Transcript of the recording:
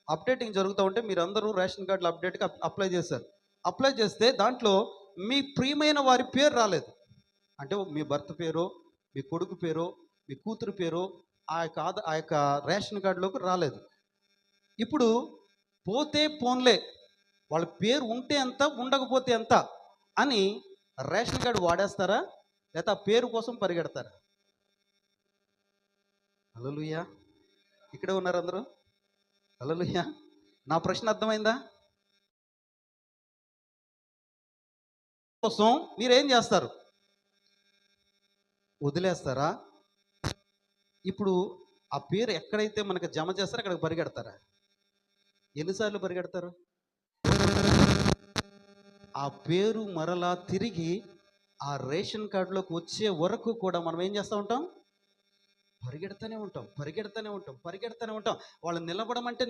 Updating జరుగుతూ ఉంటే మీరందరూ రేషన్ కార్డులు అప్డేట్కి అప్లై చేశారు. అప్లై చేస్తే దాంట్లో మీ ప్రియమైన వారి పేరు రాలేదు. అంటే మీ భర్త పేరో, మీ కొడుకు పేరో, మీ కూతురు పేరో ఆ యొక్క రేషన్ కార్డులోకి రాలేదు. ఇప్పుడు పోతే పోన్లే, వాళ్ళ పేరు ఉంటే ఎంత, ఉండకపోతే ఎంత అని రేషన్ కార్డు వాడేస్తారా? లేకపోతే ఆ పేరు కోసం పరిగెడతారా? హల్లెలూయా! ఇక్కడే ఉన్నారు అందరూ. హల్లెలూయా! నా ప్రశ్న అర్థమైందా? కోసం మీరేం చేస్తారు? వదిలేస్తారా? ఇప్పుడు ఆ పేరు ఎక్కడైతే మనకు జమ చేస్తారో అక్కడికి పరిగెడతారా? ఎన్నిసార్లు పరిగెడతారు? ఆ పేరు మరలా తిరిగి ఆ రేషన్ కార్డులోకి వచ్చే వరకు కూడా మనం ఏం చేస్తూ ఉంటాం? పరిగెడతానే ఉంటాం, పరిగెడతానే ఉంటాం, పరిగెడతానే ఉంటాం. వాళ్ళు నిలబడమంటే